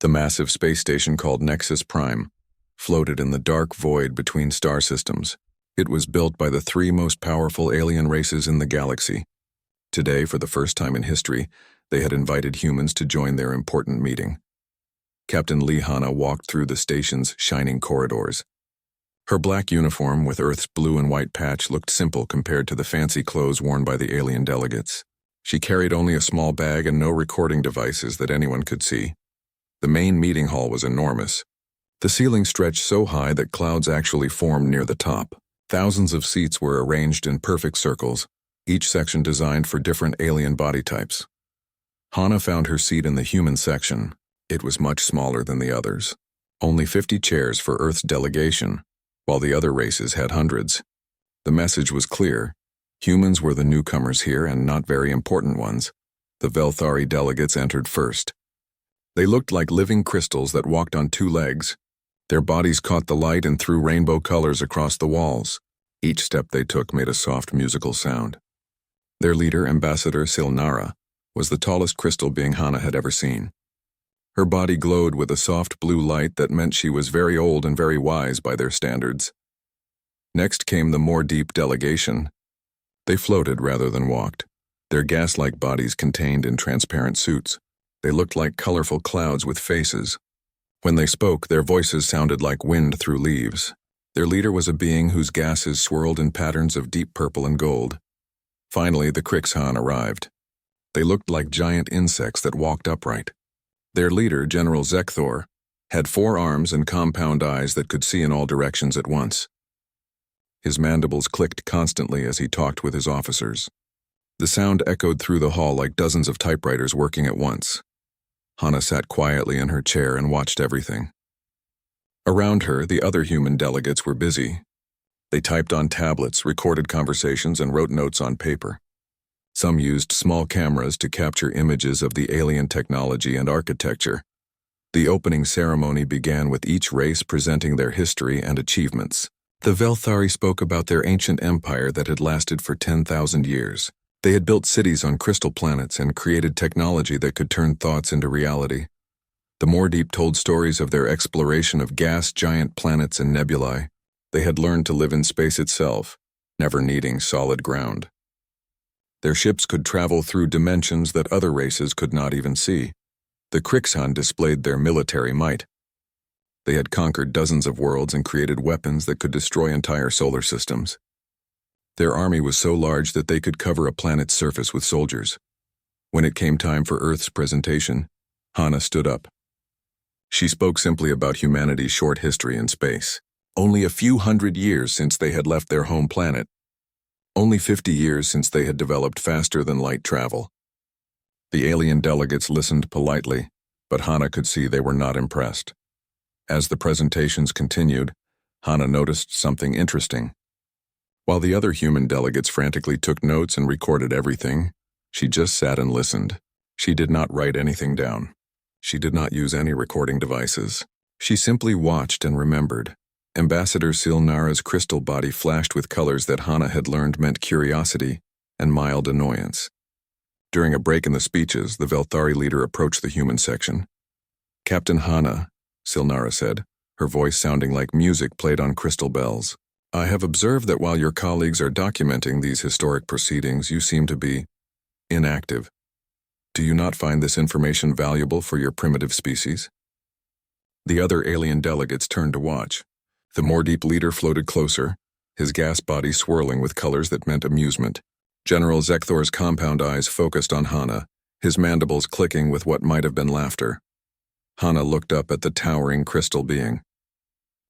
The massive space station called Nexus Prime floated in the dark void between star systems. It was built by the three most powerful alien races in the galaxy. Today, for the first time in history, they had invited humans to join their important meeting. Captain Lehana walked through the station's shining corridors. Her black uniform with Earth's blue and white patch looked simple compared to the fancy clothes worn by the alien delegates. She carried only a small bag and no recording devices that anyone could see. The main meeting hall was enormous. The ceiling stretched so high that clouds actually formed near the top. Thousands of seats were arranged in perfect circles, each section designed for different alien body types. Hana found her seat in the human section. It was much smaller than the others. Only 50 chairs for Earth's delegation, while the other races had hundreds. The message was clear. Humans were the newcomers here and not very important ones. The Velthari delegates entered first. They looked like living crystals that walked on two legs. Their bodies caught the light and threw rainbow colors across the walls. Each step they took made a soft musical sound. Their leader, Ambassador Silnara, was the tallest crystal being Hana had ever seen. Her body glowed with a soft blue light that meant she was very old and very wise by their standards. Next came the more deep delegation. They floated rather than walked, their gas-like bodies contained in transparent suits. They looked like colorful clouds with faces. When they spoke, their voices sounded like wind through leaves. Their leader was a being whose gases swirled in patterns of deep purple and gold. Finally, the Krixhan arrived. They looked like giant insects that walked upright. Their leader, General Zekthor, had 4 arms and compound eyes that could see in all directions at once. His mandibles clicked constantly as he talked with his officers. The sound echoed through the hall like dozens of typewriters working at once. Hana sat quietly in her chair and watched everything. Around her, the other human delegates were busy. They typed on tablets, recorded conversations, and wrote notes on paper. Some used small cameras to capture images of the alien technology and architecture. The opening ceremony began with each race presenting their history and achievements. The Velthari spoke about their ancient empire that had lasted for 10,000 years. They had built cities on crystal planets and created technology that could turn thoughts into reality. The Mordeep told stories of their exploration of gas giant planets and nebulae. They had learned to live in space itself, never needing solid ground. Their ships could travel through dimensions that other races could not even see. The Krixhan displayed their military might. They had conquered dozens of worlds and created weapons that could destroy entire solar systems. Their army was so large that they could cover a planet's surface with soldiers. When it came time for Earth's presentation, Hana stood up. She spoke simply about humanity's short history in space. Only a few hundred years since they had left their home planet. Only 50 years since they had developed faster than light travel. The alien delegates listened politely, but Hana could see they were not impressed. As the presentations continued, Hana noticed something interesting. While the other human delegates frantically took notes and recorded everything, she just sat and listened. She did not write anything down. She did not use any recording devices. She simply watched and remembered. Ambassador Silnara's crystal body flashed with colors that Hana had learned meant curiosity and mild annoyance. During a break in the speeches, the Velthari leader approached the human section. "Captain Hana," Silnara said, her voice sounding like music played on crystal bells. "I have observed that while your colleagues are documenting these historic proceedings, you seem to be inactive. Do you not find this information valuable for your primitive species?" The other alien delegates turned to watch. The Mordeep leader floated closer, his gas body swirling with colors that meant amusement. General Zekthor's compound eyes focused on Hana, his mandibles clicking with what might have been laughter. Hana looked up at the towering crystal being.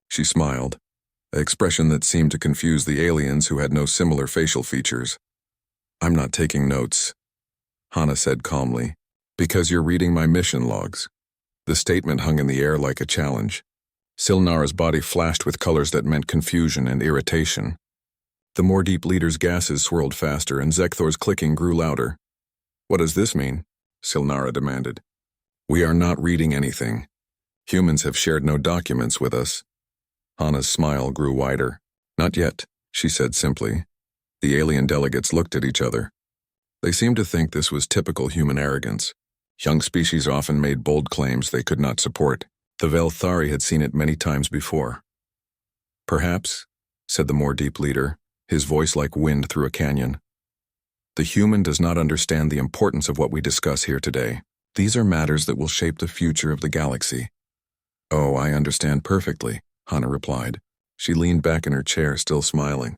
She smiled, an expression that seemed to confuse the aliens who had no similar facial features. "I'm not taking notes," Hana said calmly, "because you're reading my mission logs." The statement hung in the air like a challenge. Silnara's body flashed with colors that meant confusion and irritation. The Mordeep leader's gases swirled faster and Zekthor's clicking grew louder. "What does this mean?" Silnara demanded. "We are not reading anything. Humans have shared no documents with us." Hana's smile grew wider. "Not yet," she said simply. The alien delegates looked at each other. They seemed to think this was typical human arrogance. Young species often made bold claims they could not support. The Velthari had seen it many times before. Perhaps, said the more deep leader, his voice like wind through a canyon, the human does not understand the importance of what we discuss here today. These are matters that will shape the future of the galaxy. Oh, I understand perfectly, Hana replied. She leaned back in her chair, still smiling.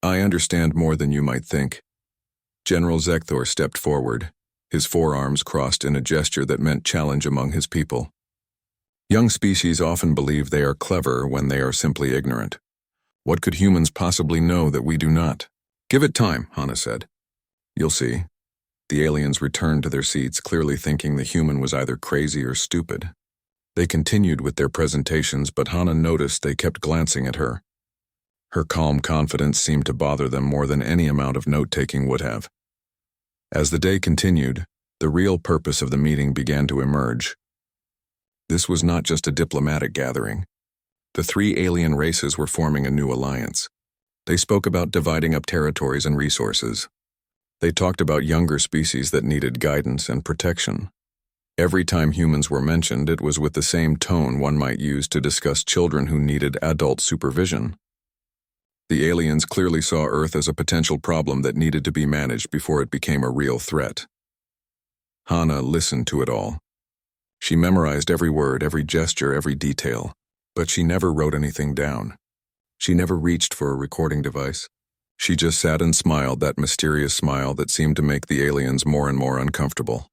I understand more than you might think. General Zekthor stepped forward, his forearms crossed in a gesture that meant challenge among his people. Young species often believe they are clever when they are simply ignorant. What could humans possibly know that we do not? Give it time, Hana said. You'll see. The aliens returned to their seats, clearly thinking the human was either crazy or stupid. They continued with their presentations, but Hana noticed they kept glancing at her. Her calm confidence seemed to bother them more than any amount of note-taking would have. As the day continued, the real purpose of the meeting began to emerge. This was not just a diplomatic gathering. The three alien races were forming a new alliance. They spoke about dividing up territories and resources. They talked about younger species that needed guidance and protection. Every time humans were mentioned, it was with the same tone one might use to discuss children who needed adult supervision. The aliens clearly saw Earth as a potential problem that needed to be managed before it became a real threat. Hana listened to it all. She memorized every word, every gesture, every detail, but she never wrote anything down. She never reached for a recording device. She just sat and smiled, that mysterious smile that seemed to make the aliens more and more uncomfortable.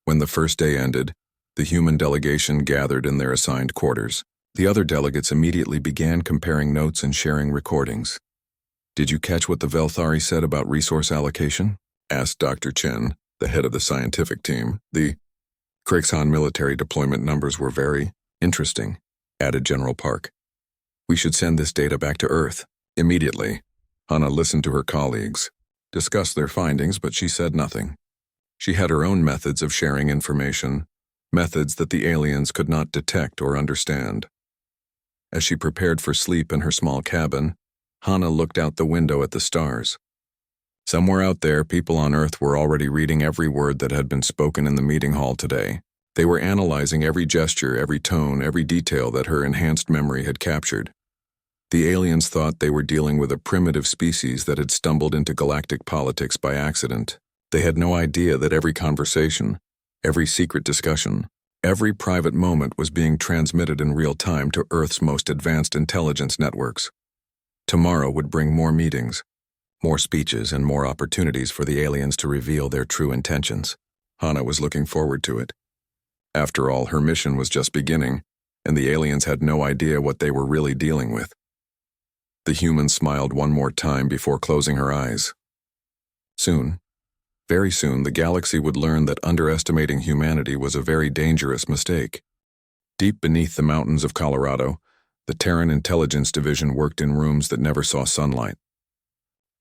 When the first day ended, the human delegation gathered in their assigned quarters. The other delegates immediately began comparing notes and sharing recordings. Did you catch what the Velthari said about resource allocation? Asked Dr. Chen, the head of the scientific team. The Krixhan military deployment numbers were very interesting, added General Park. We should send this data back to Earth immediately. Hana listened to her colleagues, discussed their findings, but she said nothing. She had her own methods of sharing information, methods that the aliens could not detect or understand. As she prepared for sleep in her small cabin, Hana looked out the window at the stars. Somewhere out there, people on Earth were already reading every word that had been spoken in the meeting hall today. They were analyzing every gesture, every tone, every detail that her enhanced memory had captured. The aliens thought they were dealing with a primitive species that had stumbled into galactic politics by accident. They had no idea that every conversation, every secret discussion, every private moment was being transmitted in real time to Earth's most advanced intelligence networks. Tomorrow would bring more meetings, more speeches, and more opportunities for the aliens to reveal their true intentions. Hana was looking forward to it. After all, her mission was just beginning, and the aliens had no idea what they were really dealing with. The human smiled one more time before closing her eyes. Soon, very soon, the galaxy would learn that underestimating humanity was a very dangerous mistake. Deep beneath the mountains of Colorado, the Terran Intelligence Division worked in rooms that never saw sunlight.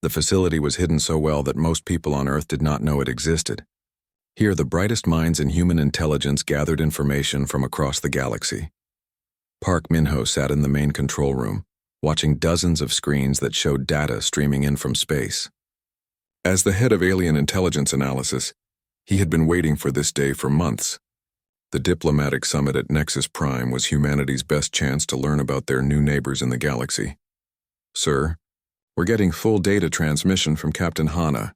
The facility was hidden so well that most people on Earth did not know it existed. Here, the brightest minds in human intelligence gathered information from across the galaxy. Park Min-ho sat in the main control room, watching dozens of screens that showed data streaming in from space. As the head of alien intelligence analysis, he had been waiting for this day for months. The diplomatic summit at Nexus Prime was humanity's best chance to learn about their new neighbors in the galaxy. Sir, we're getting full data transmission from Captain Hana,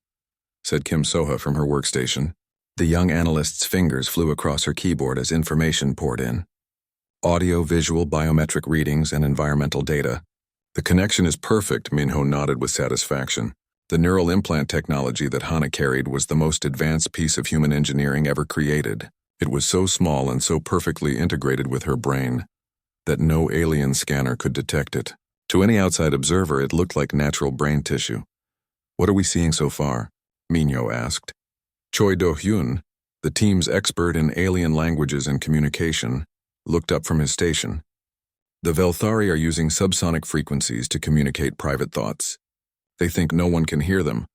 said Kim Soha from her workstation. The young analyst's fingers flew across her keyboard as information poured in. Audio, visual, biometric readings, and environmental data. The connection is perfect, Minho nodded with satisfaction. The neural implant technology that Hana carried was the most advanced piece of human engineering ever created. It was so small and so perfectly integrated with her brain that no alien scanner could detect it. To any outside observer, it looked like natural brain tissue. What are we seeing so far? Minho asked. Choi Do-hyun, the team's expert in alien languages and communication, looked up from his station. The Velthari are using subsonic frequencies to communicate private thoughts. They think no one can hear them,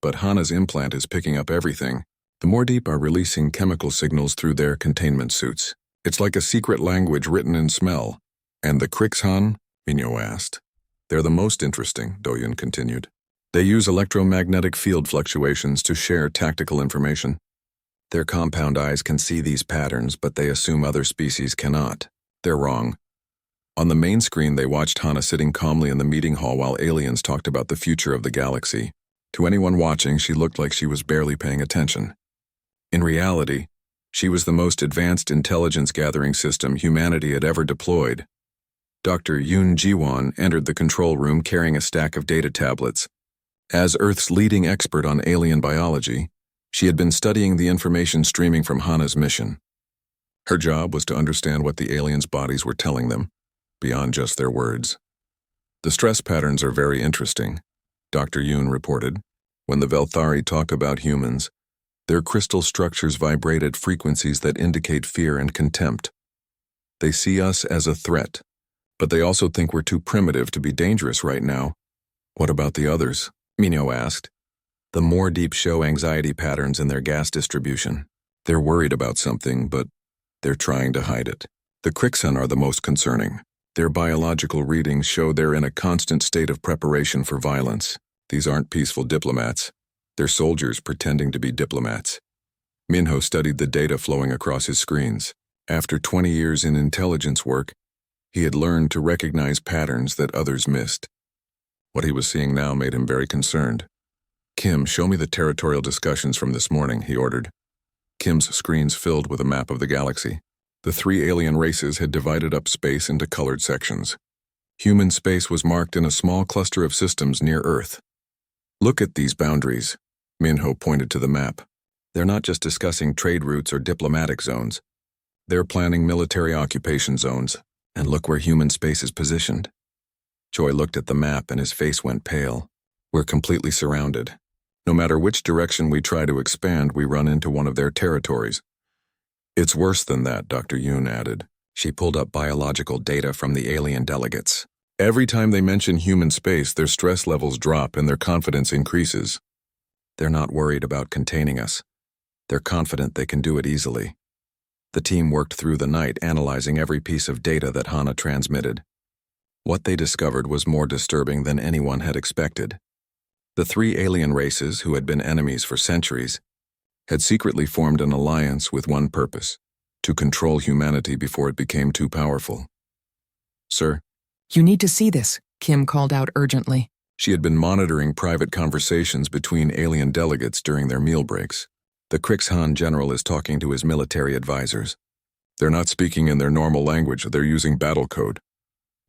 but Hana's implant is picking up everything. The Mordeep are releasing chemical signals through their containment suits. It's like a secret language written in smell. And the Krixhan? Minho asked. They're the most interesting, Do-hyun continued. They use electromagnetic field fluctuations to share tactical information. Their compound eyes can see these patterns, but they assume other species cannot. They're wrong. On the main screen, they watched Hana sitting calmly in the meeting hall while aliens talked about the future of the galaxy. To anyone watching, she looked like she was barely paying attention. In reality, she was the most advanced intelligence-gathering system humanity had ever deployed. Dr. Yoon Ji-won entered the control room carrying a stack of data tablets. As Earth's leading expert on alien biology, she had been studying the information streaming from Hana's mission. Her job was to understand what the aliens' bodies were telling them, beyond just their words. The stress patterns are very interesting, Dr. Yoon reported. When the Velthari talk about humans, their crystal structures vibrate at frequencies that indicate fear and contempt. They see us as a threat, but they also think we're too primitive to be dangerous right now. What about the others? Minho asked. The more deep show anxiety patterns in their gas distribution. They're worried about something, but they're trying to hide it. The Crixan are the most concerning. Their biological readings show they're in a constant state of preparation for violence. These aren't peaceful diplomats. They're soldiers pretending to be diplomats. Minho studied the data flowing across his screens. After 20 years in intelligence work, he had learned to recognize patterns that others missed. What he was seeing now made him very concerned. Kim, show me the territorial discussions from this morning, he ordered. Kim's screens filled with a map of the galaxy. The three alien races had divided up space into colored sections. Human space was marked in a small cluster of systems near Earth. Look at these boundaries, Minho pointed to the map. They're not just discussing trade routes or diplomatic zones. They're planning military occupation zones, and look where human space is positioned. Choi looked at the map and his face went pale. We're completely surrounded. No matter which direction we try to expand, we run into one of their territories. It's worse than that, Dr. Yoon added. She pulled up biological data from the alien delegates. Every time they mention human space, their stress levels drop and their confidence increases. They're not worried about containing us. They're confident they can do it easily. The team worked through the night analyzing every piece of data that Hana transmitted. What they discovered was more disturbing than anyone had expected. The three alien races, who had been enemies for centuries, had secretly formed an alliance with one purpose: to control humanity before it became too powerful. Sir? You need to see this, Kim called out urgently. She had been monitoring private conversations between alien delegates during their meal breaks. The Crixan general is talking to his military advisors. They're not speaking in their normal language, they're using battle code.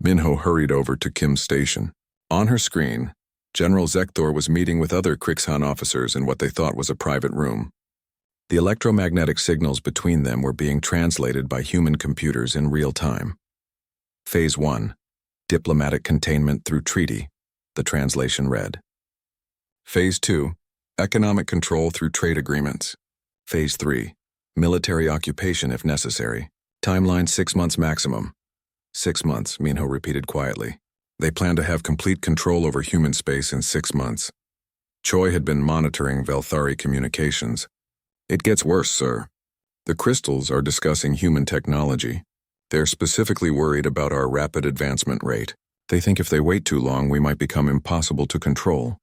Minho hurried over to Kim's station. On her screen, General Zekthor was meeting with other Crixan officers in what they thought was a private room. The electromagnetic signals between them were being translated by human computers in real time. Phase 1. Diplomatic containment through treaty, the translation read. Phase 2. Economic control through trade agreements. Phase 3. Military occupation if necessary. Timeline 6 months maximum. 6 months, Minho repeated quietly. They plan to have complete control over human space in 6 months. Choi had been monitoring Velthari communications. It gets worse, sir. The crystals are discussing human technology. They're specifically worried about our rapid advancement rate. They think if they wait too long, we might become impossible to control.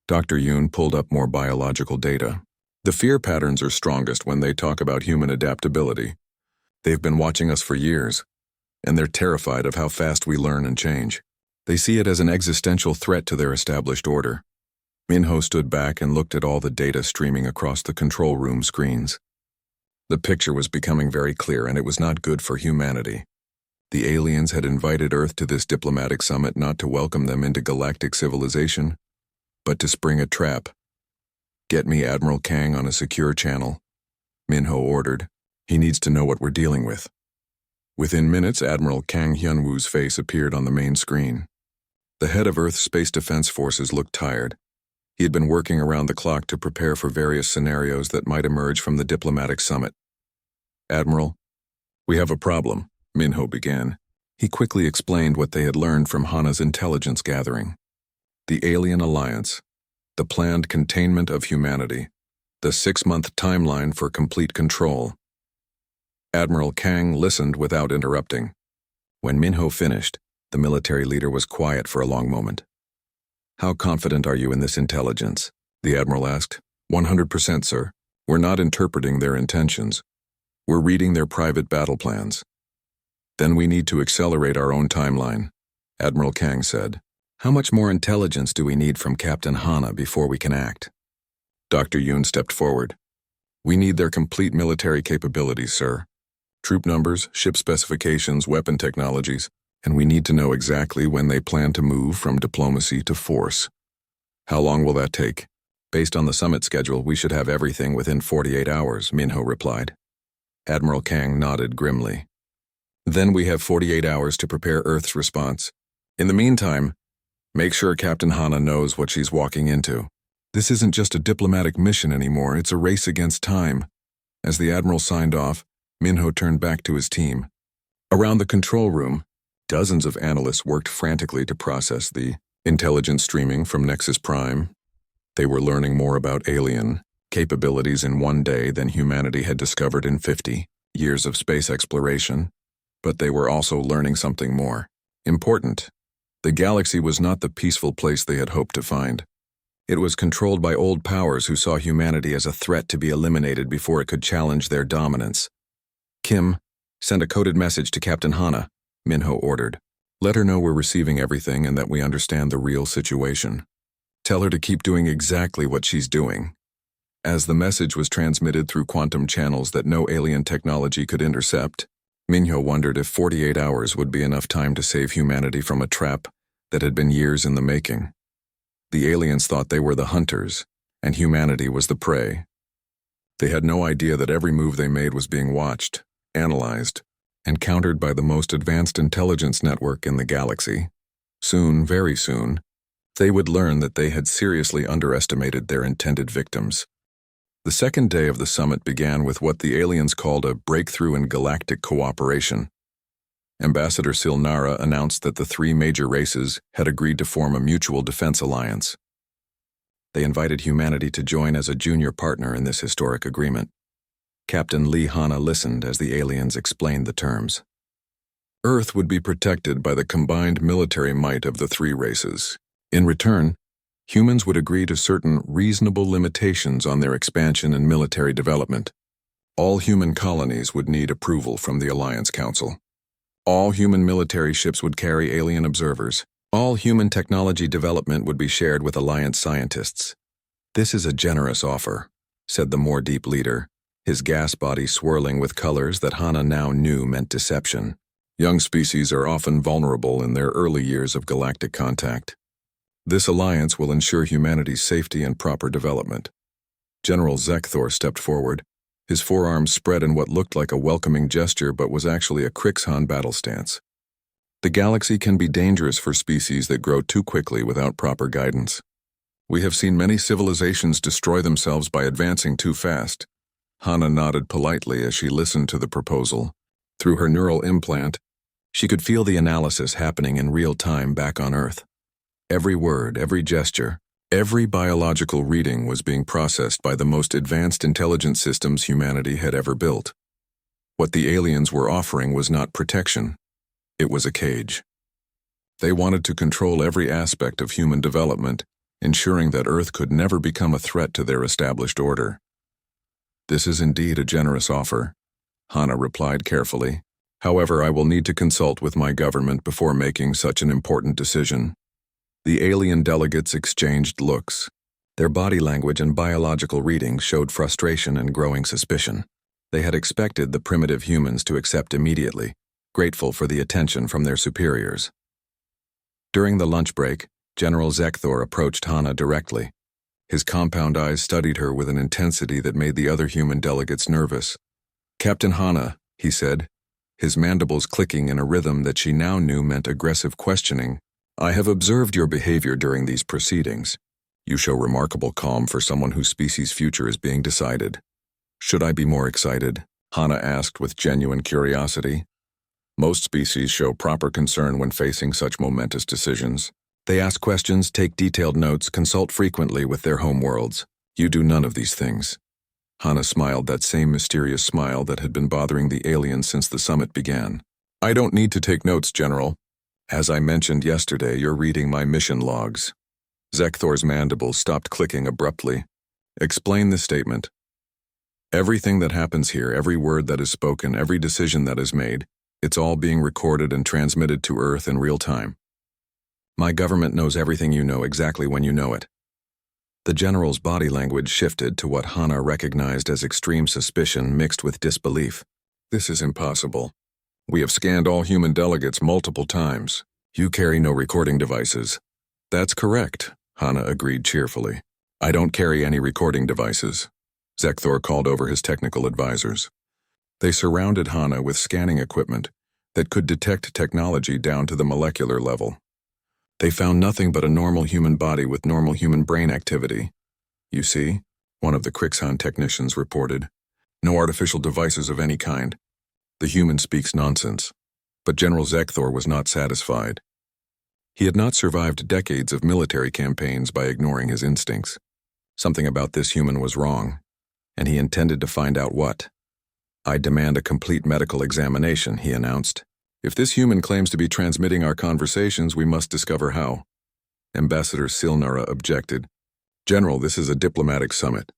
Dr. Yoon pulled up more biological data. The fear patterns are strongest when they talk about human adaptability. They've been watching us for years, and they're terrified of how fast we learn and change. They see it as an existential threat to their established order. Minho stood back and looked at all the data streaming across the control room screens. The picture was becoming very clear, and it was not good for humanity. The aliens had invited Earth to this diplomatic summit not to welcome them into galactic civilization, but to spring a trap. Get me Admiral Kang on a secure channel, Minho ordered. He needs to know what we're dealing with. Within minutes, Admiral Kang Hyunwoo's face appeared on the main screen. The head of Earth's Space Defense Forces looked tired. He had been working around the clock to prepare for various scenarios that might emerge from the diplomatic summit. Admiral, we have a problem, Minho began. He quickly explained what they had learned from Hana's intelligence gathering. The Alien Alliance, the planned containment of humanity, the 6-month timeline for complete control. Admiral Kang listened without interrupting. When Minho finished, the military leader was quiet for a long moment. How confident are you in this intelligence? The Admiral asked. 100%, sir. We're not interpreting their intentions. We're reading their private battle plans. Then we need to accelerate our own timeline, Admiral Kang said. How much more intelligence do we need from Captain Hana before we can act? Dr. Yoon stepped forward. We need their complete military capabilities, sir. Troop numbers, ship specifications, weapon technologies, and we need to know exactly when they plan to move from diplomacy to force. How long will that take? Based on the summit schedule, we should have everything within 48 hours, Minho replied. Admiral Kang nodded grimly. Then we have 48 hours to prepare Earth's response. In the meantime, make sure Captain Hana knows what she's walking into. This isn't just a diplomatic mission anymore, it's a race against time. As the Admiral signed off, Minho turned back to his team. Around the control room, dozens of analysts worked frantically to process the intelligence streaming from Nexus Prime. They were learning more about alien capabilities in one day than humanity had discovered in 50 years of space exploration. But they were also learning something more important. The galaxy was not the peaceful place they had hoped to find. It was controlled by old powers who saw humanity as a threat to be eliminated before it could challenge their dominance. Kim, send a coded message to Captain Hana, Minho ordered. Let her know we're receiving everything and that we understand the real situation. Tell her to keep doing exactly what she's doing. As the message was transmitted through quantum channels that no alien technology could intercept, Minho wondered if 48 hours would be enough time to save humanity from a trap that had been years in the making. The aliens thought they were the hunters, and humanity was the prey. They had no idea that every move they made was being watched, analyzed, and countered by the most advanced intelligence network in the galaxy. Soon, very soon, they would learn that they had seriously underestimated their intended victims. The second day of the summit began with what the aliens called a breakthrough in galactic cooperation. Ambassador Silnara announced that the three major races had agreed to form a mutual defense alliance. They invited humanity to join as a junior partner in this historic agreement. Captain Lee Hana listened as the aliens explained the terms. Earth would be protected by the combined military might of the three races. In return, humans would agree to certain reasonable limitations on their expansion and military development. All human colonies would need approval from the Alliance Council. All human military ships would carry alien observers. All human technology development would be shared with Alliance scientists. This is a generous offer, said the more deep leader, his gas body swirling with colors that Hana now knew meant deception. Young species are often vulnerable in their early years of galactic contact. This alliance will ensure humanity's safety and proper development. General Zekthor stepped forward, his forearms spread in what looked like a welcoming gesture but was actually a Krixhan battle stance. The galaxy can be dangerous for species that grow too quickly without proper guidance. We have seen many civilizations destroy themselves by advancing too fast. Hana nodded politely as she listened to the proposal. Through her neural implant, she could feel the analysis happening in real time back on Earth. Every word, every gesture, every biological reading was being processed by the most advanced intelligence systems humanity had ever built. What the aliens were offering was not protection. It was a cage. They wanted to control every aspect of human development, ensuring that Earth could never become a threat to their established order. This is indeed a generous offer, Hana replied carefully. However, I will need to consult with my government before making such an important decision. The alien delegates exchanged looks. Their body language and biological readings showed frustration and growing suspicion. They had expected the primitive humans to accept immediately, grateful for the attention from their superiors. During the lunch break, General Zekthor approached Hana directly. His compound eyes studied her with an intensity that made the other human delegates nervous. Captain Hana, he said, his mandibles clicking in a rhythm that she now knew meant aggressive questioning. I have observed your behavior during these proceedings. You show remarkable calm for someone whose species' future is being decided. Should I be more excited? Hana asked with genuine curiosity. Most species show proper concern when facing such momentous decisions. They ask questions, take detailed notes, consult frequently with their homeworlds. You do none of these things. Hana smiled that same mysterious smile that had been bothering the aliens since the summit began. I don't need to take notes, General. As I mentioned yesterday, you're reading my mission logs. Zekthor's mandibles stopped clicking abruptly. Explain this statement. Everything that happens here, every word that is spoken, every decision that is made, it's all being recorded and transmitted to Earth in real time. My government knows everything you know exactly when you know it. The general's body language shifted to what Hana recognized as extreme suspicion mixed with disbelief. This is impossible. We have scanned all human delegates multiple times. You carry no recording devices. That's correct, Hana agreed cheerfully. I don't carry any recording devices. Zekthor called over his technical advisors. They surrounded Hana with scanning equipment that could detect technology down to the molecular level. They found nothing but a normal human body with normal human brain activity. You see, one of the Crixhan technicians reported. No artificial devices of any kind. The human speaks nonsense. But General Zekthor was not satisfied. He had not survived decades of military campaigns by ignoring his instincts. Something about this human was wrong, and he intended to find out what. I demand a complete medical examination, he announced. If this human claims to be transmitting our conversations, we must discover how. Ambassador Silnara objected. General, this is a diplomatic summit.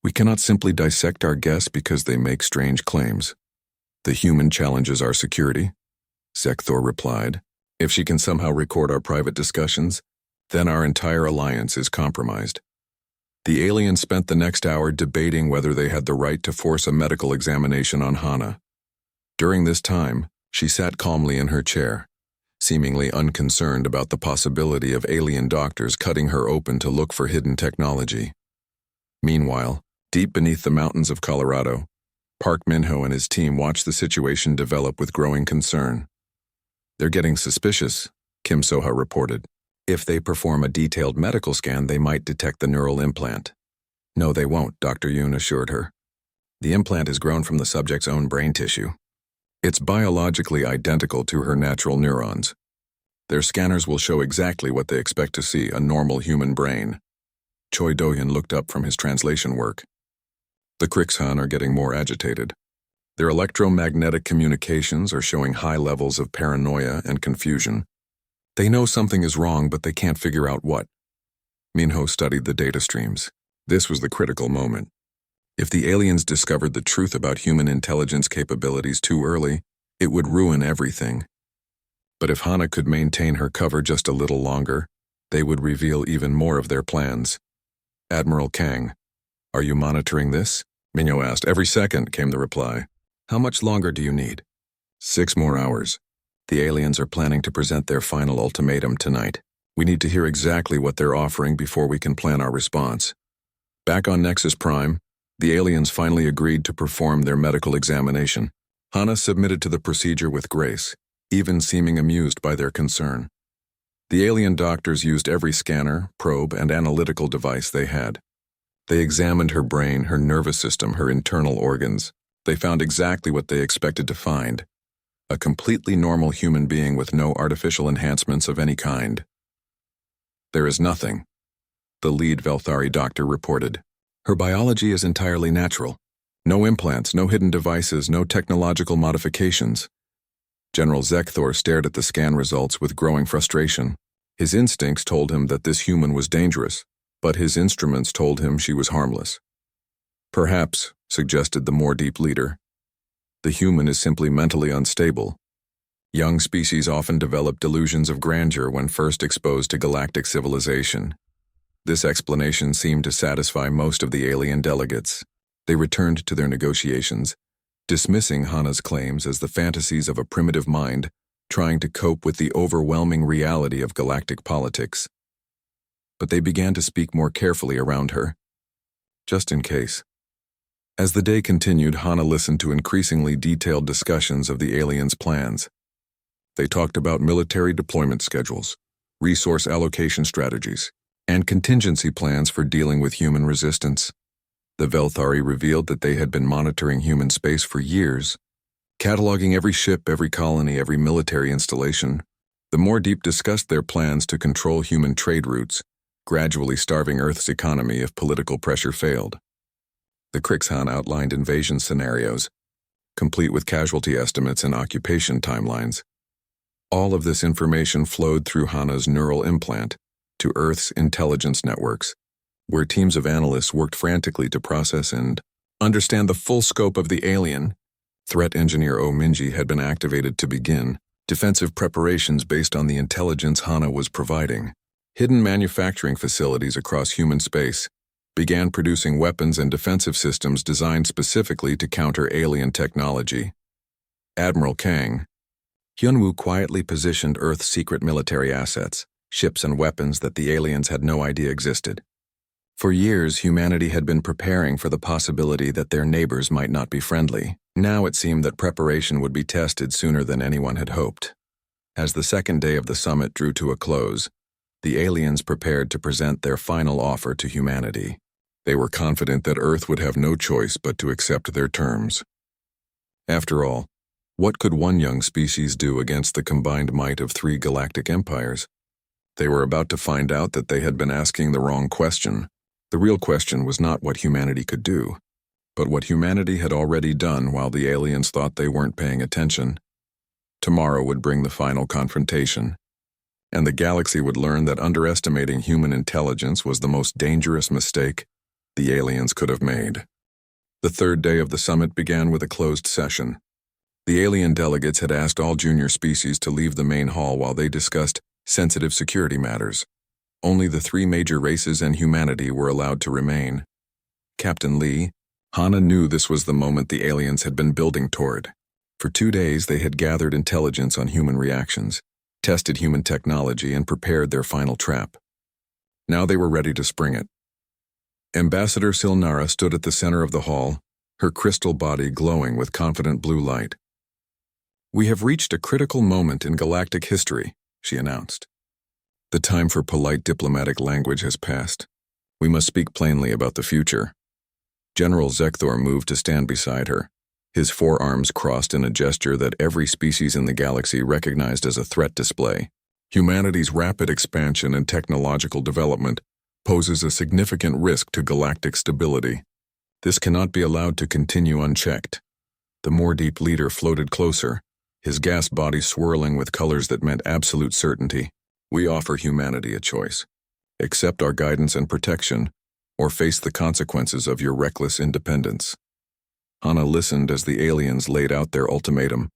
We cannot simply dissect our guests because they make strange claims. The human challenges our security, Zekthor replied. If she can somehow record our private discussions, then our entire alliance is compromised. The aliens spent the next hour debating whether they had the right to force a medical examination on Hana. During this time, she sat calmly in her chair, seemingly unconcerned about the possibility of alien doctors cutting her open to look for hidden technology. Meanwhile, deep beneath the mountains of Colorado, Park Minho and his team watched the situation develop with growing concern. They're getting suspicious, Kim Soha reported. If they perform a detailed medical scan, they might detect the neural implant. No, they won't, Dr. Yoon assured her. The implant is grown from the subject's own brain tissue. It's biologically identical to her natural neurons. Their scanners will show exactly what they expect to see, a normal human brain. Choi Do-hyun looked up from his translation work. The Crixhan are getting more agitated. Their electromagnetic communications are showing high levels of paranoia and confusion. They know something is wrong, but they can't figure out what. Minho studied the data streams. This was the critical moment. If the aliens discovered the truth about human intelligence capabilities too early, it would ruin everything. But if Hana could maintain her cover just a little longer, they would reveal even more of their plans. Admiral Kang, are you monitoring this? Minho asked. Every second, came the reply. How much longer do you need? 6 more hours. The aliens are planning to present their final ultimatum tonight. We need to hear exactly what they're offering before we can plan our response. Back on Nexus Prime, the aliens finally agreed to perform their medical examination. Hana submitted to the procedure with grace, even seeming amused by their concern. The alien doctors used every scanner, probe, and analytical device they had. They examined her brain, her nervous system, her internal organs. They found exactly what they expected to find. A completely normal human being with no artificial enhancements of any kind. There is nothing, the lead Velthari doctor reported. Her biology is entirely natural. No implants, no hidden devices, no technological modifications. General Zekthor stared at the scan results with growing frustration. His instincts told him that this human was dangerous, but his instruments told him she was harmless. Perhaps, suggested the more deep leader, the human is simply mentally unstable. Young species often develop delusions of grandeur when first exposed to galactic civilization. This explanation seemed to satisfy most of the alien delegates. They returned to their negotiations, dismissing Hana's claims as the fantasies of a primitive mind trying to cope with the overwhelming reality of galactic politics. But they began to speak more carefully around her, just in case. As the day continued, Hana listened to increasingly detailed discussions of the aliens' plans. They talked about military deployment schedules, resource allocation strategies, and contingency plans for dealing with human resistance. The Velthari revealed that they had been monitoring human space for years, cataloging every ship, every colony, every military installation. The more deep discussed their plans to control human trade routes, gradually starving Earth's economy if political pressure failed. The Crixhan outlined invasion scenarios, complete with casualty estimates and occupation timelines. All of this information flowed through Hana's neural implant to Earth's intelligence networks, where teams of analysts worked frantically to process and Understand the full scope of the alien. Threat engineer Minji had been activated to begin defensive preparations based on the intelligence Hana was providing. Hidden manufacturing facilities across human space began producing weapons and defensive systems designed specifically to counter alien technology. Admiral Kang. Hyunwoo quietly positioned Earth's secret military assets, ships and weapons that the aliens had no idea existed. For years, humanity had been preparing for the possibility that their neighbors might not be friendly. Now it seemed that preparation would be tested sooner than anyone had hoped. As the second day of the summit drew to a close, the aliens prepared to present their final offer to humanity. They were confident that Earth would have no choice but to accept their terms. After all, what could one young species do against the combined might of 3 galactic empires? They were about to find out that they had been asking the wrong question. The real question was not what humanity could do, but what humanity had already done while the aliens thought they weren't paying attention. Tomorrow would bring the final confrontation, and the galaxy would learn that underestimating human intelligence was the most dangerous mistake the aliens could have made. The third day of the summit began with a closed session. The alien delegates had asked all junior species to leave the main hall while they discussed sensitive security matters. Only the 3 major races and humanity were allowed to remain. Captain Lee, Hana knew this was the moment the aliens had been building toward. For 2 days they had gathered intelligence on human reactions, tested human technology, and prepared their final trap. Now they were ready to spring it. Ambassador Silnara stood at the center of the hall, her crystal body glowing with confident blue light. "We have reached a critical moment in galactic history," she announced. "The time for polite diplomatic language has passed. We must speak plainly about the future." General Zekthor moved to stand beside her, his forearms crossed in a gesture that every species in the galaxy recognized as a threat display. Humanity's rapid expansion and technological development poses a significant risk to galactic stability. This cannot be allowed to continue unchecked. The more deep leader floated closer, his gas body swirling with colors that meant absolute certainty. "We offer humanity a choice. Accept our guidance and protection, or face the consequences of your reckless independence." Hana listened as the aliens laid out their ultimatum.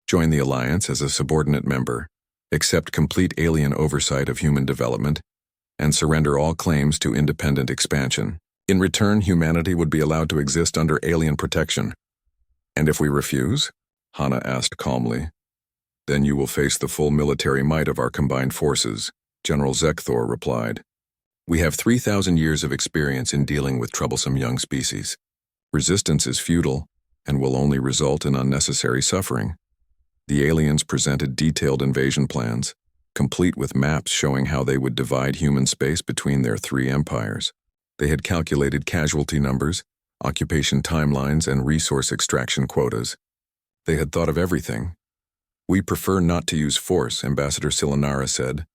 Join the Alliance as a subordinate member, accept complete alien oversight of human development, and surrender all claims to independent expansion. In return, humanity would be allowed to exist under alien protection. "And if we refuse?" Hana asked calmly. "Then you will face the full military might of our combined forces," General Zekthor replied. "We have 3,000 years of experience in dealing with troublesome young species. Resistance is futile and will only result in unnecessary suffering." The aliens presented detailed invasion plans, complete with maps showing how they would divide human space between their 3 empires. They had calculated casualty numbers, occupation timelines, and resource extraction quotas. They had thought of everything. "We prefer not to use force," Ambassador Silanara said,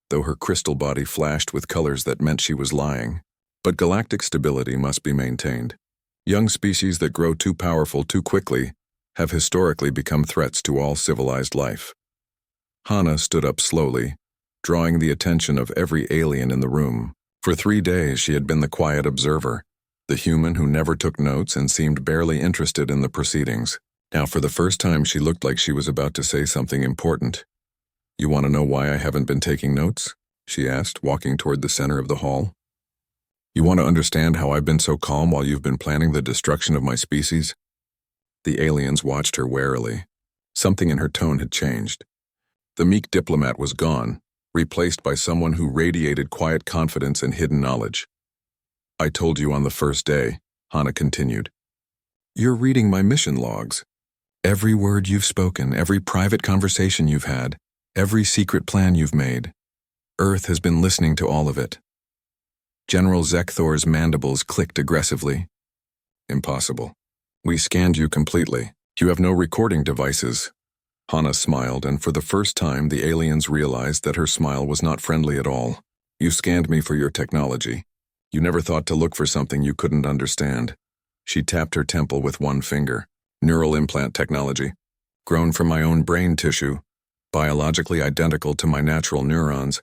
though her crystal body flashed with colors that meant she was lying. "But galactic stability must be maintained. Young species that grow too powerful too quickly have historically become threats to all civilized life." Hana stood up slowly, drawing the attention of every alien in the room. For 3 days she had been the quiet observer, the human who never took notes and seemed barely interested in the proceedings. Now for the first time she looked like she was about to say something important. "You want to know why I haven't been taking notes?" she asked, walking toward the center of the hall. "You want to understand how I've been so calm while you've been planning the destruction of my species?" The aliens watched her warily. Something in her tone had changed. The meek diplomat was gone, replaced by someone who radiated quiet confidence and hidden knowledge. "I told you on the first day," Hana continued. "You're reading my mission logs. Every word you've spoken, every private conversation you've had, every secret plan you've made. Earth has been listening to all of it." General Zekthor's mandibles clicked aggressively. "Impossible. We scanned you completely. You have no recording devices." Hana smiled, and for the first time the aliens realized that her smile was not friendly at all. "You scanned me for your technology. You never thought to look for something you couldn't understand." She tapped her temple with one finger. "Neural implant technology. Grown from my own brain tissue, biologically identical to my natural neurons,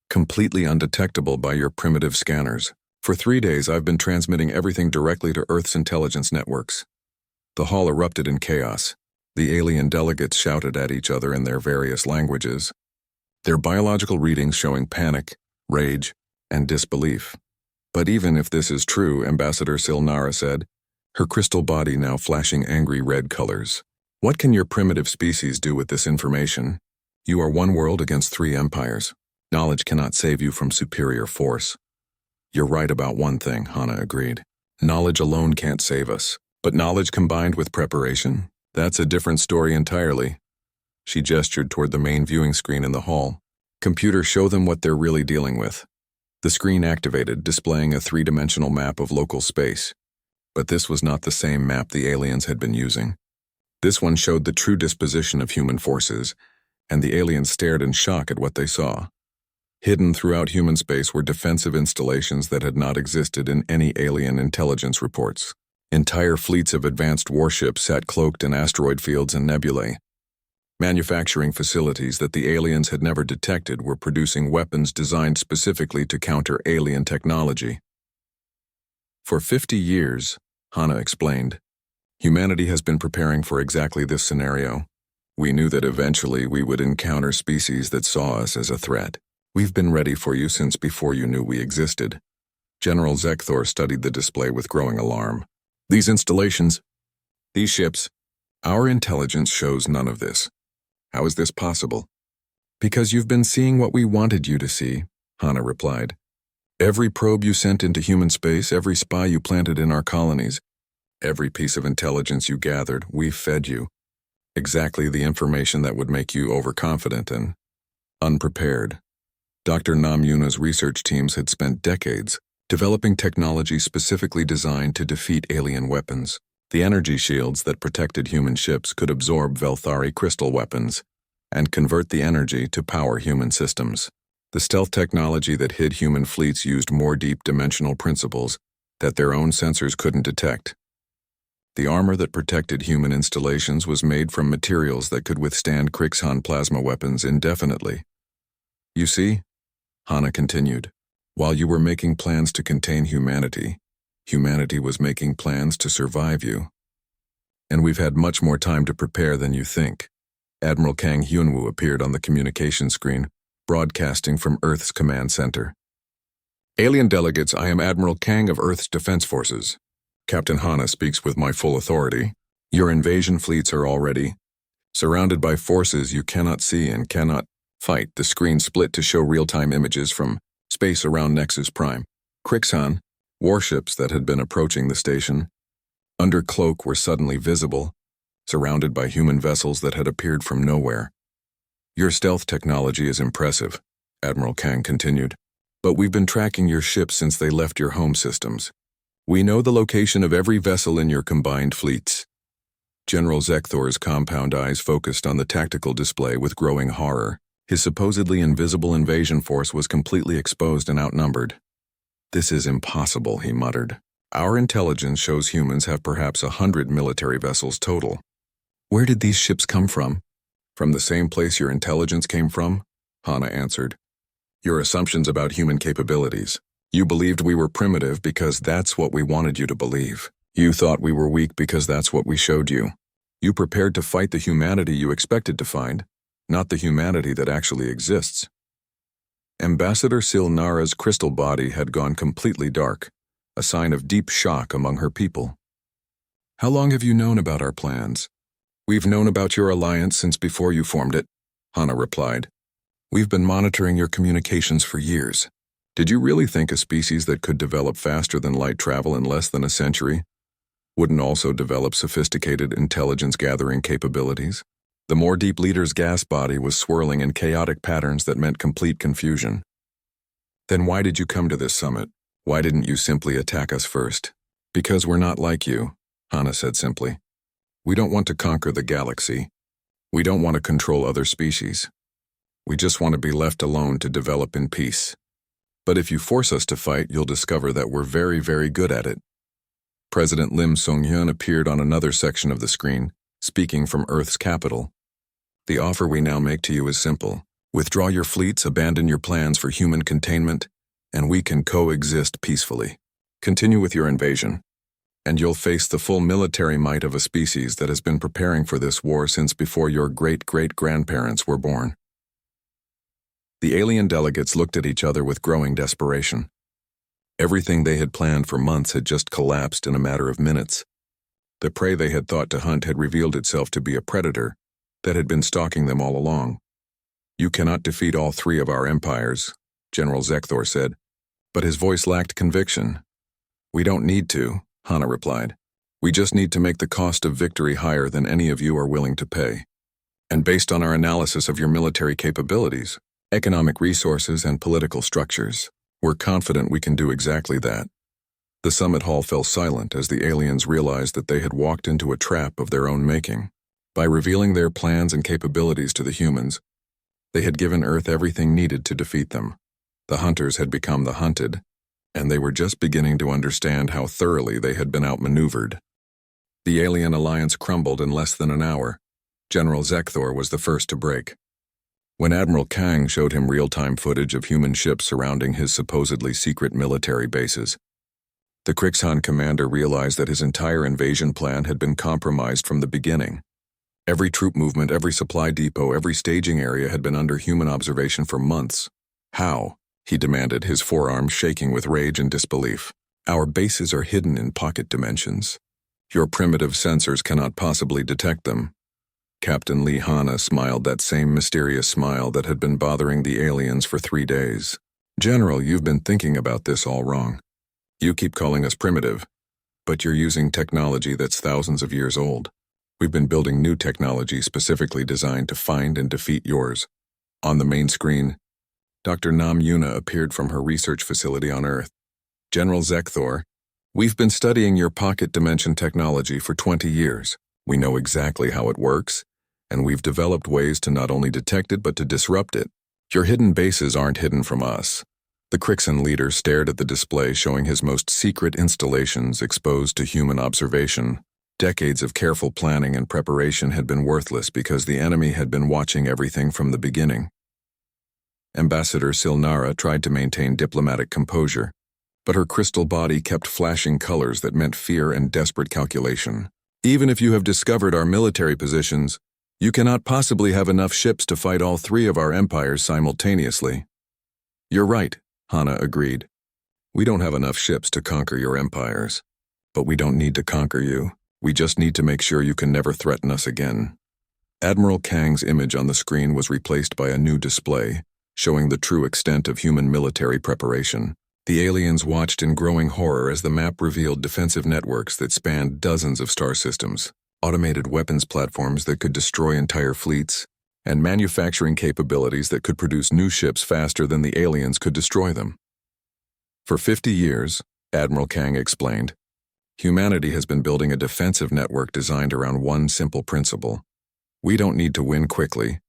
completely undetectable by your primitive scanners. For 3 days, I've been transmitting everything directly to Earth's intelligence networks. The hall erupted in chaos. The alien delegates shouted at each other in their various languages, their biological readings showing panic, rage, and disbelief. But even if this is true, Ambassador Silnara said, her crystal body now flashing angry red colors. What can your primitive species do with this information? You are one world against 3 empires. Knowledge cannot save you from superior force. You're right about one thing, Hana agreed. Knowledge alone can't save us. But knowledge combined with preparation? That's a different story entirely. She gestured toward the main viewing screen in the hall. Computer, show them what they're really dealing with. The screen activated, displaying a 3-dimensional map of local space. But this was not the same map the aliens had been using. This one showed the true disposition of human forces, and the aliens stared in shock at what they saw. Hidden throughout human space were defensive installations that had not existed in any alien intelligence reports. Entire fleets of advanced warships sat cloaked in asteroid fields and nebulae. Manufacturing facilities that the aliens had never detected were producing weapons designed specifically to counter alien technology. For 50 years, Hana explained, humanity has been preparing for exactly this scenario. We knew that eventually we would encounter species that saw us as a threat. We've been ready for you since before you knew we existed. General Zekthor studied the display with growing alarm. These installations, these ships, our intelligence shows none of this. How is this possible? Because you've been seeing what we wanted you to see, Hana replied. Every probe you sent into human space, every spy you planted in our colonies, every piece of intelligence you gathered, we fed you. Exactly the information that would make you overconfident and unprepared. Dr. Namuna's research teams had spent decades developing technology specifically designed to defeat alien weapons. The energy shields that protected human ships could absorb Velthari crystal weapons and convert the energy to power human systems. The stealth technology that hid human fleets used more deep-dimensional principles that their own sensors couldn't detect. The armor that protected human installations was made from materials that could withstand Krixhan plasma weapons indefinitely. You see, Hana continued, while you were making plans to contain humanity, humanity was making plans to survive you. And we've had much more time to prepare than you think. Admiral Kang Hyunwoo appeared on the communication screen, broadcasting from Earth's command center. Alien delegates, I am Admiral Kang of Earth's Defense Forces. Captain Hana speaks with my full authority. Your invasion fleets are already surrounded by forces you cannot see and cannot fight. The screen split to show real-time images from space around Nexus Prime. Krixhan, warships that had been approaching the station, under cloak, were suddenly visible, surrounded by human vessels that had appeared from nowhere. Your stealth technology is impressive, Admiral Kang continued, but we've been tracking your ships since they left your home systems. We know the location of every vessel in your combined fleets. General Zekthor's compound eyes focused on the tactical display with growing horror. His supposedly invisible invasion force was completely exposed and outnumbered. This is impossible, he muttered. Our intelligence shows humans have perhaps 100 military vessels total. Where did these ships come from? From the same place your intelligence came from? Hana answered. Your assumptions about human capabilities. You believed we were primitive because that's what we wanted you to believe. You thought we were weak because that's what we showed you. You prepared to fight the humanity you expected to find, not the humanity that actually exists. Ambassador Silnara's crystal body had gone completely dark, a sign of deep shock among her people. How long have you known about our plans? We've known about your alliance since before you formed it, Hana replied. We've been monitoring your communications for years. Did you really think a species that could develop faster than light travel in less than a century wouldn't also develop sophisticated intelligence-gathering capabilities? The more deep leader's gas body was swirling in chaotic patterns that meant complete confusion. Then why did you come to this summit? Why didn't you simply attack us first? Because we're not like you, Hana said simply. We don't want to conquer the galaxy. We don't want to control other species. We just want to be left alone to develop in peace. But if you force us to fight, you'll discover that we're very, very good at it. President Lim Sung-hyun appeared on another section of the screen, speaking from Earth's capital. The offer we now make to you is simple. Withdraw your fleets, abandon your plans for human containment, and we can coexist peacefully. Continue with your invasion, and you'll face the full military might of a species that has been preparing for this war since before your great-great-grandparents were born." The alien delegates looked at each other with growing desperation. Everything they had planned for months had just collapsed in a matter of minutes. The prey they had thought to hunt had revealed itself to be a predator that had been stalking them all along. "You cannot defeat all three of our empires," General Zekthor said, but his voice lacked conviction. "We don't need to," Hana replied. "We just need to make the cost of victory higher than any of you are willing to pay. And based on our analysis of your military capabilities, economic resources, and political structures, we're confident we can do exactly that." The summit hall fell silent as the aliens realized that they had walked into a trap of their own making. By revealing their plans and capabilities to the humans, they had given Earth everything needed to defeat them. The hunters had become the hunted, and they were just beginning to understand how thoroughly they had been outmaneuvered. The alien alliance crumbled in less than an hour. General Zekthor was the first to break. When Admiral Kang showed him real-time footage of human ships surrounding his supposedly secret military bases, the Crixhan commander realized that his entire invasion plan had been compromised from the beginning. Every troop movement, every supply depot, every staging area had been under human observation for months. "How?" he demanded, his forearms shaking with rage and disbelief. "Our bases are hidden in pocket dimensions. Your primitive sensors cannot possibly detect them." Captain Lee Hana smiled that same mysterious smile that had been bothering the aliens for 3 days. "General, you've been thinking about this all wrong. You keep calling us primitive, but you're using technology that's thousands of years old. We've been building new technology specifically designed to find and defeat yours." On the main screen, Dr. Nam Yuna appeared from her research facility on Earth. "General Zekthor, we've been studying your pocket dimension technology for 20 years. We know exactly how it works, and we've developed ways to not only detect it but to disrupt it. Your hidden bases aren't hidden from us." The Crixan leader stared at the display showing his most secret installations exposed to human observation. Decades of careful planning and preparation had been worthless because the enemy had been watching everything from the beginning. Ambassador Silnara tried to maintain diplomatic composure, but her crystal body kept flashing colors that meant fear and desperate calculation. "Even if you have discovered our military positions, you cannot possibly have enough ships to fight all three of our empires simultaneously." "You're right," Hana agreed. "We don't have enough ships to conquer your empires. But we don't need to conquer you. We just need to make sure you can never threaten us again." Admiral Kang's image on the screen was replaced by a new display, showing the true extent of human military preparation. The aliens watched in growing horror as the map revealed defensive networks that spanned dozens of star systems, automated weapons platforms that could destroy entire fleets, and manufacturing capabilities that could produce new ships faster than the aliens could destroy them. "For 50 years, Admiral Kang explained, humanity has been building a defensive network designed around one simple principle. We don't need to win quickly.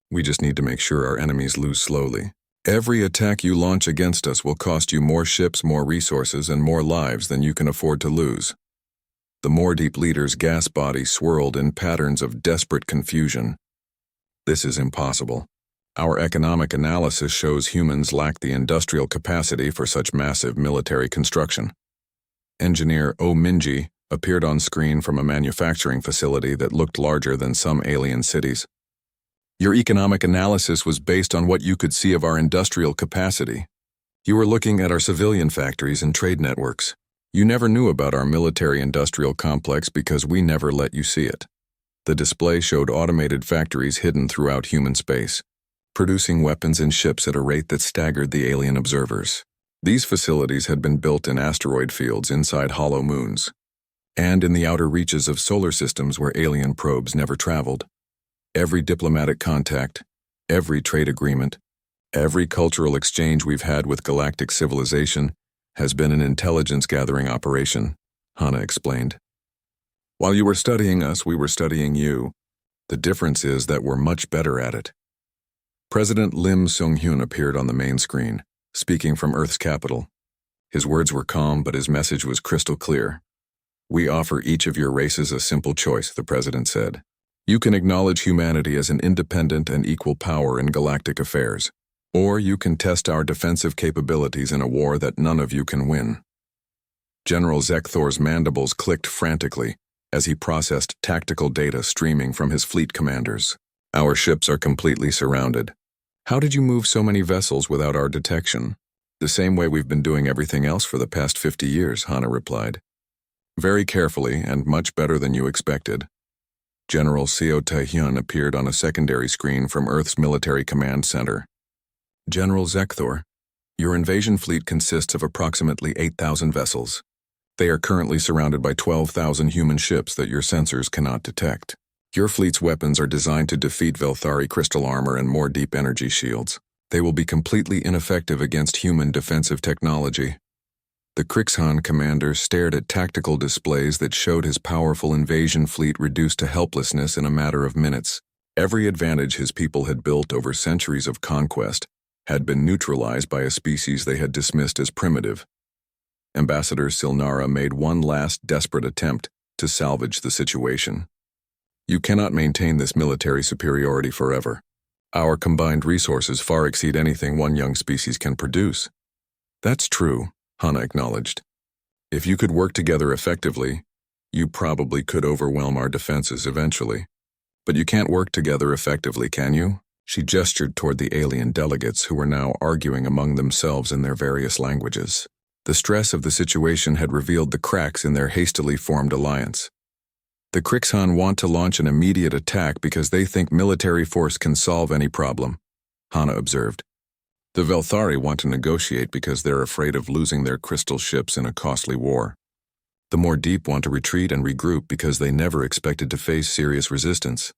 We just need to make sure our enemies lose slowly. Every attack you launch against us will cost you more ships, more resources, and more lives than you can afford to lose." The More Deep leader's gas body swirled in patterns of desperate confusion. "This is impossible. Our economic analysis shows humans lack the industrial capacity for such massive military construction." Engineer O Minji appeared on screen from a manufacturing facility that looked larger than some alien cities. "Your economic analysis was based on what you could see of our industrial capacity. You were looking at our civilian factories and trade networks. You never knew about our military-industrial complex because we never let you see it." The display showed automated factories hidden throughout human space, producing weapons and ships at a rate that staggered the alien observers. These facilities had been built in asteroid fields inside hollow moons, and in the outer reaches of solar systems where alien probes never traveled. Every diplomatic contact, every trade agreement, every cultural exchange we've had with galactic civilization has been an intelligence-gathering operation, Hana explained. "While you were studying us, we were studying you. The difference is that we're much better at it." President Lim Sung-hyun appeared on the main screen, speaking from Earth's capital. His words were calm, but his message was crystal clear. "We offer each of your races a simple choice," the president said. "You can acknowledge humanity as an independent and equal power in galactic affairs, Or you can test our defensive capabilities in a war that none of you can win. General Zekthor's mandibles clicked frantically as he processed tactical data streaming from his fleet commanders. Our ships are completely surrounded. How did you move so many vessels without our detection? The same way we've been doing everything else for the past 50 years, Hana replied. Very carefully and much better than you expected. General Seo Tae-hyun appeared on a secondary screen from Earth's military command center. General Zekthor, your invasion fleet consists of approximately 8,000 vessels. They are currently surrounded by 12,000 human ships that your sensors cannot detect. Your fleet's weapons are designed to defeat Velthari crystal armor and more deep energy shields. They will be completely ineffective against human defensive technology. The Krixhan commander stared at tactical displays that showed his powerful invasion fleet reduced to helplessness in a matter of minutes. Every advantage his people had built over centuries of conquest had been neutralized by a species they had dismissed as primitive. Ambassador Silnara made one last desperate attempt to salvage the situation. You cannot maintain this military superiority forever. Our combined resources far exceed anything one young species can produce. That's true, Hana acknowledged. If you could work together effectively, you probably could overwhelm our defenses eventually. But you can't work together effectively, can you? She gestured toward the alien delegates who were now arguing among themselves in their various languages. The stress of the situation had revealed the cracks in their hastily formed alliance. The Krixhan want to launch an immediate attack because they think military force can solve any problem, Hana observed. The Velthari want to negotiate because they're afraid of losing their crystal ships in a costly war. The more deep want to retreat and regroup because they never expected to face serious resistance.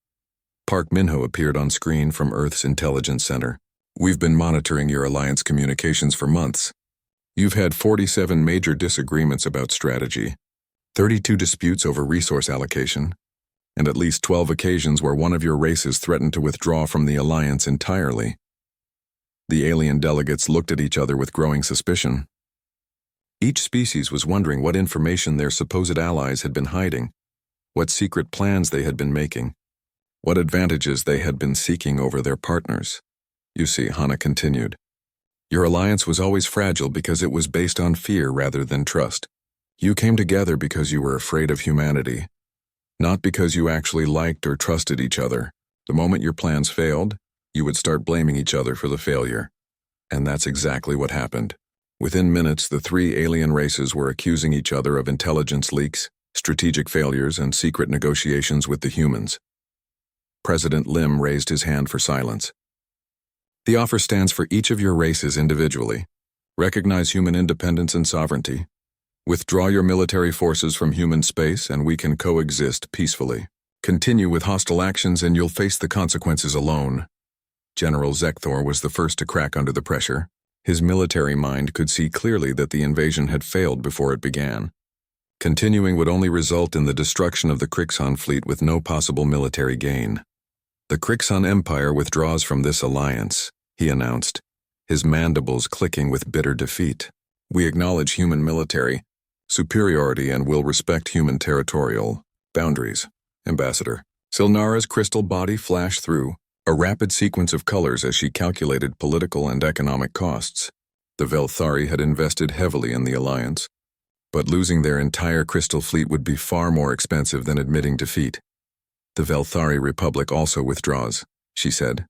Park Minho appeared on screen from Earth's Intelligence Center. We've been monitoring your alliance communications for months. You've had 47 major disagreements about strategy, 32 disputes over resource allocation, and at least 12 occasions where one of your races threatened to withdraw from the alliance entirely. The alien delegates looked at each other with growing suspicion. Each species was wondering what information their supposed allies had been hiding, what secret plans they had been making, what advantages they had been seeking over their partners. You see, Hana continued, your alliance was always fragile because it was based on fear rather than trust. You came together because you were afraid of humanity, not because you actually liked or trusted each other. The moment your plans failed, you would start blaming each other for the failure. And that's exactly what happened. Within minutes, the three alien races were accusing each other of intelligence leaks, strategic failures, and secret negotiations with the humans. President Lim raised his hand for silence. The offer stands for each of your races individually. Recognize human independence and sovereignty. Withdraw your military forces from human space and we can coexist peacefully. Continue with hostile actions and you'll face the consequences alone. General Zekthor was the first to crack under the pressure. His military mind could see clearly that the invasion had failed before it began. Continuing would only result in the destruction of the Krixhan fleet with no possible military gain. The Krixhan Empire withdraws from this alliance, he announced, his mandibles clicking with bitter defeat. We acknowledge human military superiority and will respect human territorial boundaries, Ambassador. Silnara's crystal body flashed through a rapid sequence of colors as she calculated political and economic costs. The Velthari had invested heavily in the alliance, but losing their entire crystal fleet would be far more expensive than admitting defeat. The Velthari Republic also withdraws, she said,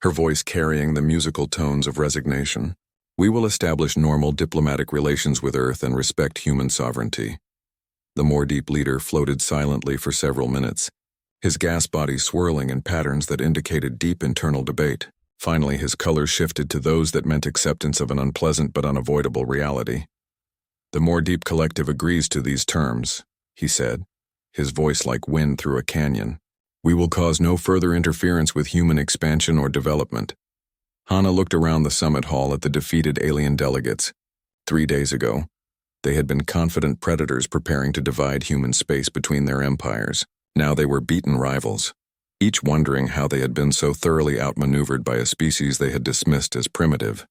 her voice carrying the musical tones of resignation. We will establish normal diplomatic relations with Earth and respect human sovereignty. The more deep leader floated silently for several minutes, his gas body swirling in patterns that indicated deep internal debate. Finally, his colors shifted to those that meant acceptance of an unpleasant but unavoidable reality. The more deep collective agrees to these terms, he said, his voice like wind through a canyon. We will cause no further interference with human expansion or development. Hana looked around the summit hall at the defeated alien delegates. 3 days ago, they had been confident predators preparing to divide human space between their empires. Now they were beaten rivals, each wondering how they had been so thoroughly outmaneuvered by a species they had dismissed as primitive.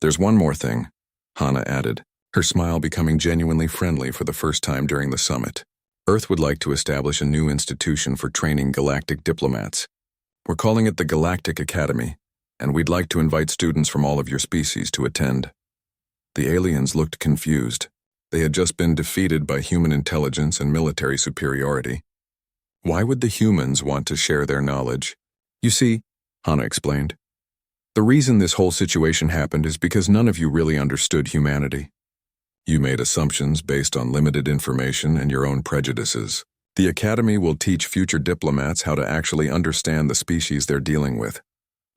There's one more thing, Hana added, her smile becoming genuinely friendly for the first time during the summit. Earth would like to establish a new institution for training galactic diplomats. We're calling it the Galactic Academy. and we'd like to invite students from all of your species to attend." The aliens looked confused. They had just been defeated by human intelligence and military superiority. Why would the humans want to share their knowledge? "You see," Hana explained, "the reason this whole situation happened is because none of you really understood humanity. You made assumptions based on limited information and your own prejudices. The Academy will teach future diplomats how to actually understand the species they're dealing with,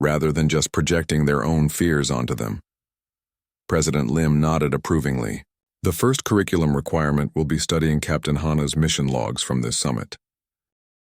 rather than just projecting their own fears onto them." President Lim nodded approvingly. "The first curriculum requirement will be studying Captain Hana's mission logs from this summit.